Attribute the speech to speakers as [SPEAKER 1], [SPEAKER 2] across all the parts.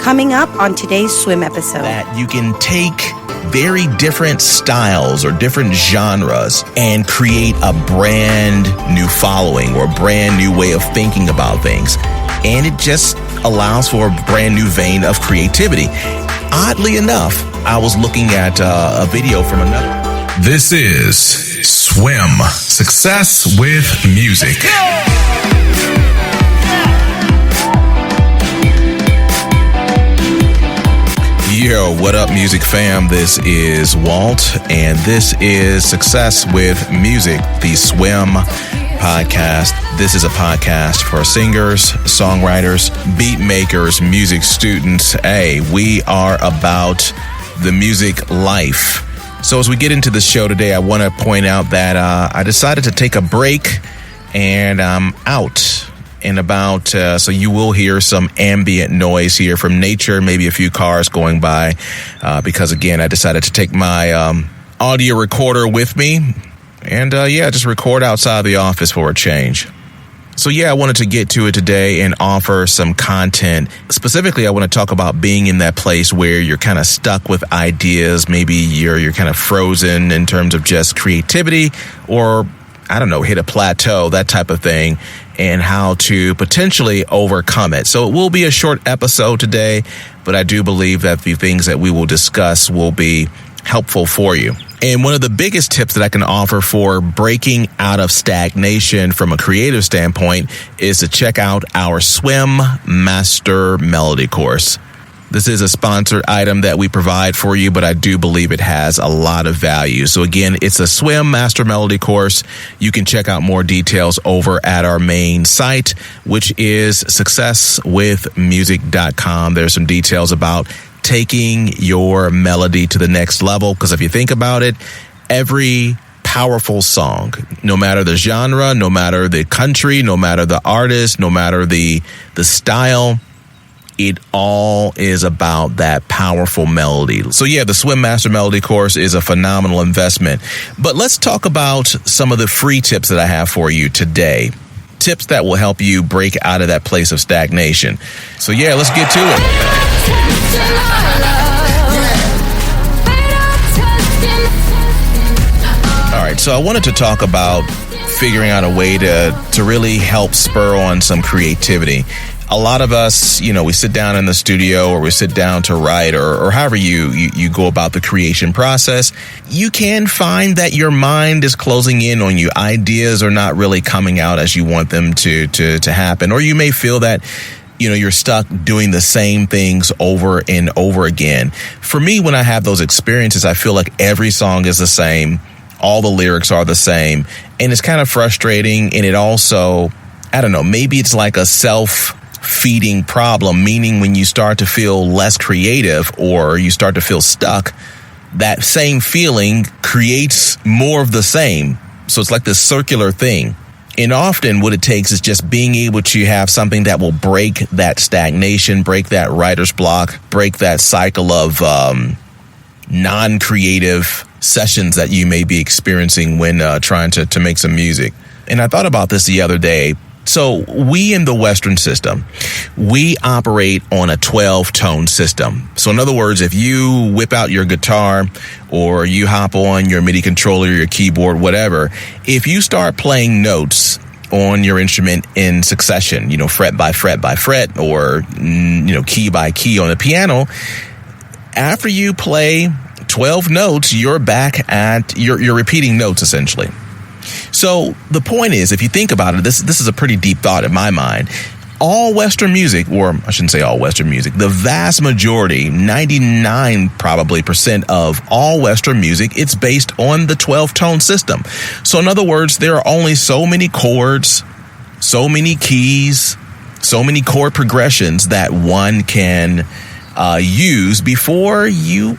[SPEAKER 1] Coming up on today's swim episode.
[SPEAKER 2] That you can take very different styles or different genres and create a brand new following or a brand new way of thinking about things. And it just allows for a brand new vein of creativity. Oddly enough, I was looking at a video from another.
[SPEAKER 3] This is Swim, Success with Music.
[SPEAKER 2] Yo, what up, music fam? This is Walt, and this is Success with Music, the Swim podcast. This is a podcast for singers, songwriters, beat makers, music students. Hey, we are about the music life. So as we get into the show today, I want to point out that I decided to take a break, and I'm out and about, so you will hear some ambient noise here from nature, maybe a few cars going by, because again, I decided to take my audio recorder with me and just record outside the office for a change. So I wanted to get to it today and offer some content. Specifically, I want to talk about being in that place where you're kind of stuck with ideas. Maybe you're kind of frozen in terms of just creativity, or I don't know, hit a plateau, that type of thing, and how to potentially overcome it. So it will be a short episode today, but I do believe that the things that we will discuss will be helpful for you. And one of the biggest tips that I can offer for breaking out of stagnation from a creative standpoint is to check out our Swim Master Melody course. This is a sponsored item that we provide for you, but I do believe it has a lot of value. So again, it's a Swim Master Melody course. You can check out more details over at our main site, which is successwithmusic.com. There's some details about taking your melody to the next level, because if you think about it, every powerful song, no matter the genre, no matter the country, no matter the artist, no matter the style, it all is about that powerful melody. So the Swim Master Melody course is a phenomenal investment. But let's talk about some of the free tips that I have for you today. Tips that will help you break out of that place of stagnation. So let's get to it. All right, so I wanted to talk about figuring out a way to really help spur on some creativity. A lot of us, we sit down in the studio or we sit down to write or however you go about the creation process. You can find that your mind is closing in on you. Ideas are not really coming out as you want them to happen. Or you may feel that, you're stuck doing the same things over and over again. For me, when I have those experiences, I feel like every song is the same. All the lyrics are the same. And it's kind of frustrating. And it also, I don't know, maybe it's like a self-feeding problem, meaning when you start to feel less creative or you start to feel stuck, that same feeling creates more of the same. So it's like this circular thing. And often what it takes is just being able to have something that will break that stagnation, break that writer's block, break that cycle of non-creative sessions that you may be experiencing when trying to make some music. And I thought about this the other day. So we in the Western system, we operate on a 12-tone system. So in other words, if you whip out your guitar or you hop on your MIDI controller, your keyboard, whatever, if you start playing notes on your instrument in succession, fret by fret by fret, or, key by key on the piano, after you play 12 notes, you're back at, you're repeating notes essentially. So the point is, if you think about it, this is a pretty deep thought in my mind. All Western music, or I shouldn't say all Western music, the vast majority, 99 probably % of all Western music, it's based on the 12-tone system. So in other words, there are only so many chords, so many keys, so many chord progressions that one can use before you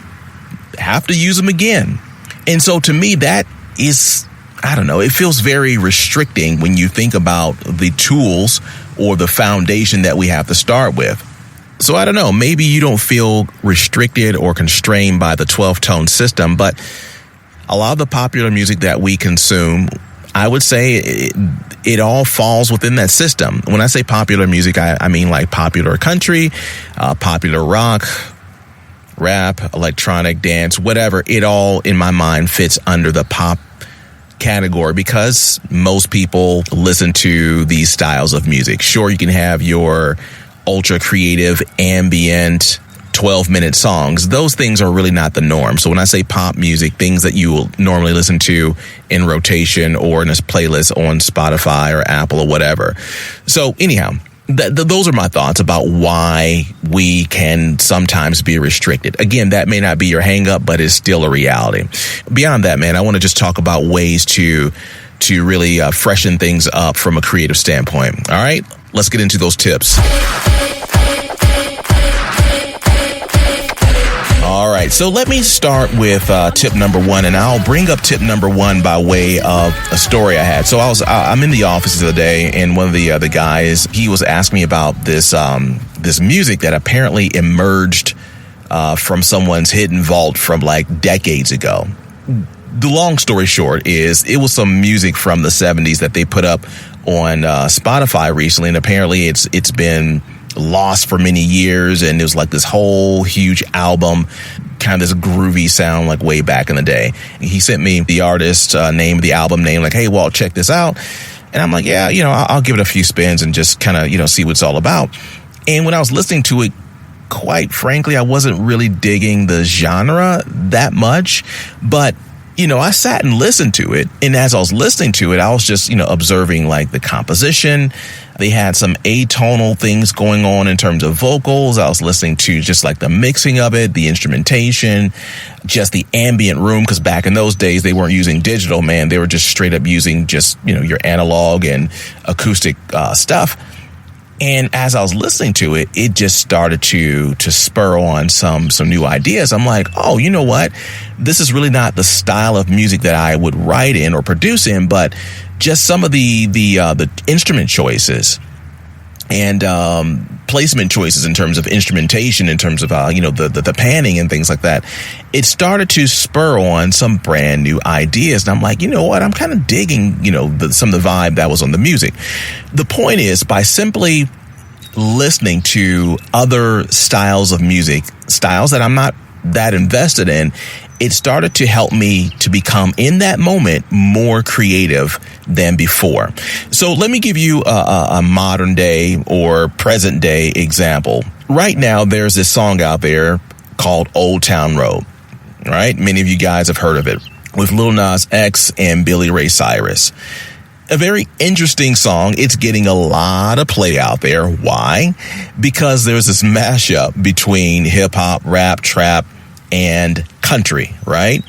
[SPEAKER 2] have to use them again. And so to me, that is, I don't know, it feels very restricting when you think about the tools or the foundation that we have to start with. So I don't know, maybe you don't feel restricted or constrained by the 12-tone system, but a lot of the popular music that we consume, I would say it all falls within that system. When I say popular music, I mean like popular country, popular rock, rap, electronic, dance, whatever. It all, in my mind, fits under the pop category because most people listen to these styles of music. Sure, you can have your ultra creative, ambient, 12-minute songs. Those things are really not the norm. So when I say pop music, things that you will normally listen to in rotation or in a playlist on Spotify or Apple or whatever. So anyhow, those are my thoughts about why we can sometimes be restricted. Again, that may not be your hang up, but it's still a reality. Beyond that, man, I want to just talk about ways to really freshen things up from a creative standpoint. All right, let's get into those tips. All right, so let me start with tip number one, and I'll bring up tip number one by way of a story I had. So I'm in the office the other day, and one of the guys, he was asking me about this music that apparently emerged from someone's hidden vault from like decades ago. The long story short is it was some music from the 70s that they put up on Spotify recently, and apparently it's been lost for many years, and it was like this whole huge album, kind of this groovy sound like way back in the day. He sent me the artist name, the album name, like, hey, Walt, check this out. And I'm like, yeah, I'll give it a few spins and just kind of, see what it's all about. And when I was listening to it, quite frankly, I wasn't really digging the genre that much, but I sat and listened to it. And as I was listening to it, I was just, observing like the composition. They had some atonal things going on in terms of vocals. I was listening to just like the mixing of it, the instrumentation, just the ambient room. Because back in those days, they weren't using digital, man. They were just straight up using just, your analog and acoustic stuff. And as I was listening to it, it just started to spur on some new ideas. I'm like, oh, you know what? This is really not the style of music that I would write in or produce in, but just some of the instrument choices and placement choices in terms of instrumentation, in terms of the panning and things like that. It started to spur on some brand new ideas, and I'm like, you know what? I'm kind of digging some of the vibe that was on the music. The point is, by simply listening to other styles of music, styles that I'm not that invested in, it started to help me to become, in that moment, more creative than before. So let me give you a modern day or present day example. Right now, there's this song out there called Old Town Road, right? Many of you guys have heard of it, with Lil Nas X and Billy Ray Cyrus. A very interesting song. It's getting a lot of play out there. Why? Because there's this mashup between hip hop, rap, trap, and country, right?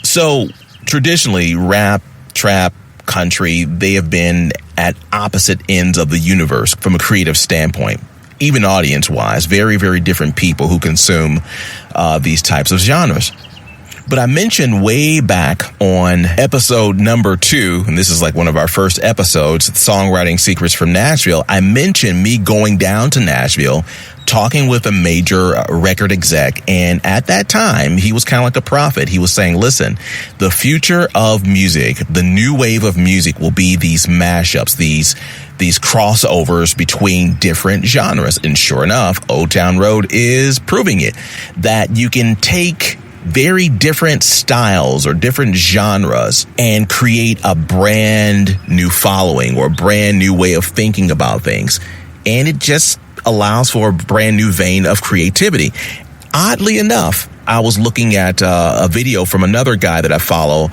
[SPEAKER 2] So traditionally, rap, trap, country, they have been at opposite ends of the universe from a creative standpoint, even audience-wise. Very, very different people who consume these types of genres. But I mentioned way back on episode number 2, and this is like one of our first episodes, Songwriting Secrets from Nashville. I mentioned me going down to Nashville, talking with a major record exec. And at that time, he was kind of like a prophet. He was saying, listen, the future of music, the new wave of music will be these mashups, these crossovers between different genres. And sure enough, Old Town Road is proving it, that you can take very different styles or different genres and create a brand new following or a brand new way of thinking about things. And it just allows for a brand new vein of creativity. Oddly enough, I was looking at a video from another guy that I follow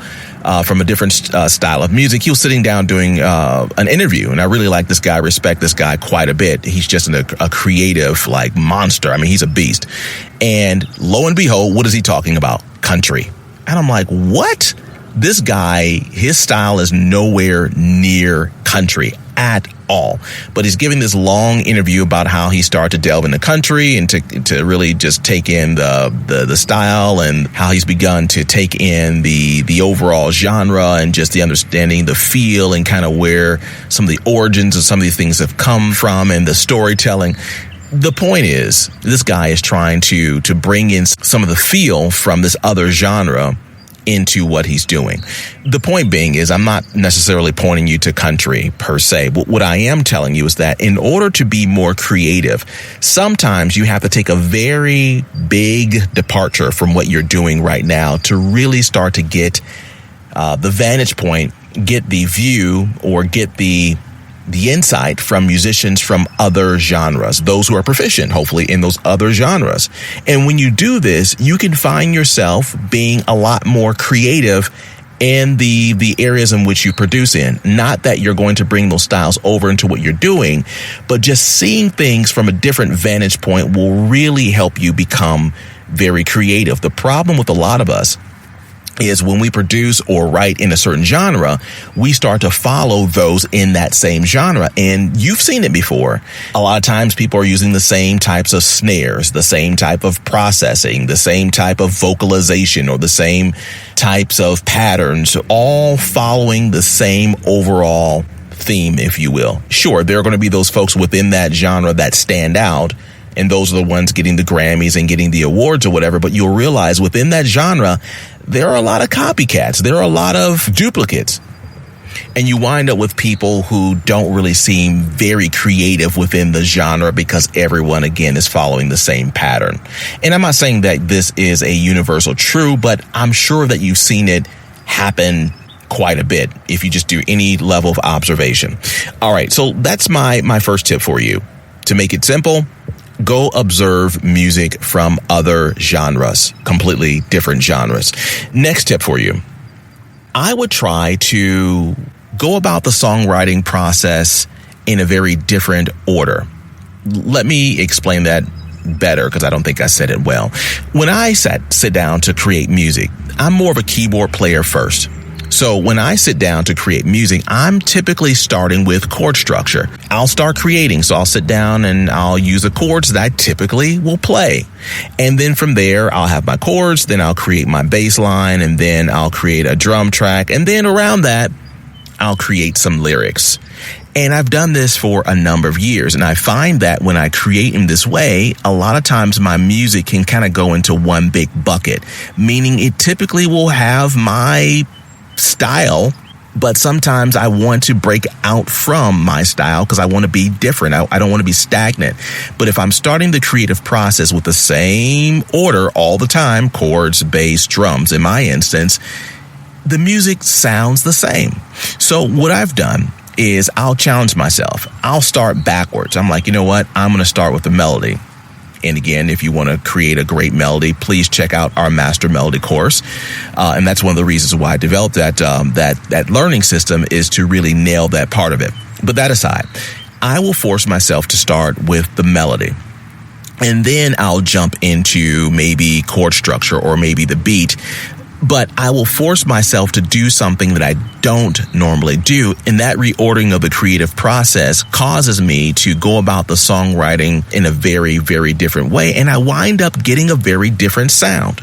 [SPEAKER 2] from a different style of music. He was sitting down doing an interview, and I really like this guy, respect this guy quite a bit. He's just a creative like monster. I mean, he's a beast. And lo and behold, what is he talking about? Country. And I'm like, what? This guy, his style is nowhere near country at all. But he's giving this long interview about how he started to delve into country and to really just take in the style, and how he's begun to take in the overall genre and just the understanding, the feel, and kind of where some of the origins of some of these things have come from, and the storytelling. The point is, this guy is trying to bring in some of the feel from this other genre into what he's doing. The point being is I'm not necessarily pointing you to country per se. But what I am telling you is that in order to be more creative, sometimes you have to take a very big departure from what you're doing right now to really start to get the vantage point, get the view, or get the insight from musicians from other genres, those who are proficient, hopefully, in those other genres. And when you do this, you can find yourself being a lot more creative in the areas in which you produce in. Not that you're going to bring those styles over into what you're doing, but just seeing things from a different vantage point will really help you become very creative. The problem with a lot of us is when we produce or write in a certain genre, we start to follow those in that same genre. And you've seen it before. A lot of times people are using the same types of snares, the same type of processing, the same type of vocalization, or the same types of patterns, all following the same overall theme, if you will. Sure, there are going to be those folks within that genre that stand out, and those are the ones getting the Grammys and getting the awards or whatever. But you'll realize within that genre, there are a lot of copycats. There are a lot of duplicates. And you wind up with people who don't really seem very creative within the genre because everyone, again, is following the same pattern. And I'm not saying that this is a universal truth, but I'm sure that you've seen it happen quite a bit if you just do any level of observation. All right, so that's my first tip for you. To make it simple, go observe music from other genres, completely different genres. Next tip for you. I would try to go about the songwriting process in a very different order. Let me explain that better because I don't think I said it well. When I sit down to create music, I'm more of a keyboard player first. So when I sit down to create music, I'm typically starting with chord structure. I'll start creating. So I'll sit down and I'll use the chords that I typically will play. And then from there, I'll have my chords, then I'll create my bass line, and then I'll create a drum track. And then around that, I'll create some lyrics. And I've done this for a number of years. And I find that when I create in this way, a lot of times my music can kind of go into one big bucket, meaning it typically will have my style, but sometimes I want to break out from my style because I want to be different. I don't want to be stagnant. But if I'm starting the creative process with the same order all the time, chords, bass, drums, in my instance, the music sounds the same. So what I've done is I'll challenge myself. I'll start backwards. I'm like, you know what? I'm going to start with the melody. And again, if you want to create a great melody, please check out our Master Melody course. And that's one of the reasons why I developed that learning system, is to really nail that part of it. But that aside, I will force myself to start with the melody. And then I'll jump into maybe chord structure or maybe the beat. But I will force myself to do something that I don't normally do. And that reordering of the creative process causes me to go about the songwriting in a very, very different way. And I wind up getting a very different sound.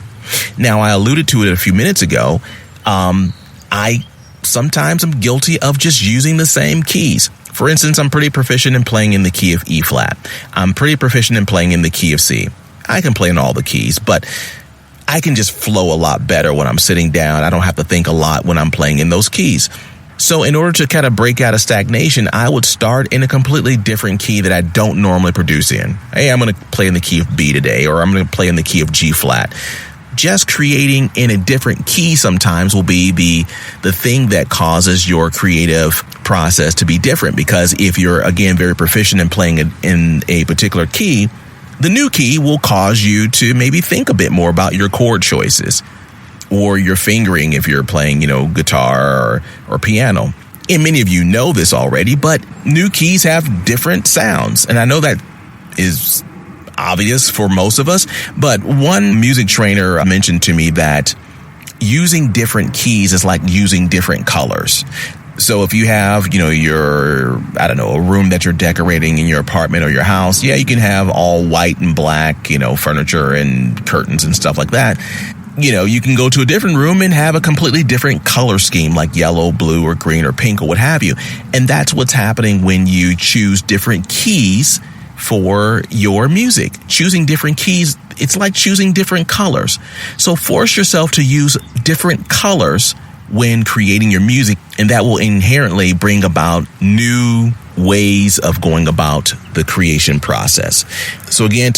[SPEAKER 2] Now, I alluded to it a few minutes ago. I sometimes am guilty of just using the same keys. For instance, I'm pretty proficient in playing in the key of E flat. I'm pretty proficient in playing in the key of C. I can play in all the keys, but I can just flow a lot better when I'm sitting down. I don't have to think a lot when I'm playing in those keys. So in order to kind of break out of stagnation, I would start in a completely different key that I don't normally produce in. Hey, I'm going to play in the key of B today, or I'm going to play in the key of G flat. Just creating in a different key sometimes will be the thing that causes your creative process to be different. Because if you're, again, very proficient in playing in a particular key, the new key will cause you to maybe think a bit more about your chord choices or your fingering if you're playing, guitar or piano. And many of you know this already, but new keys have different sounds. And I know that is obvious for most of us, but one music trainer mentioned to me that using different keys is like using different colors. So if you have, a room that you're decorating in your apartment or your house, yeah, you can have all white and black, furniture and curtains and stuff like that. You can go to a different room and have a completely different color scheme, like yellow, blue, or green, or pink, or what have you. And that's what's happening when you choose different keys for your music. Choosing different keys, it's like choosing different colors. So force yourself to use different colors when creating your music, and that will inherently bring about new ways of going about the creation process. So again,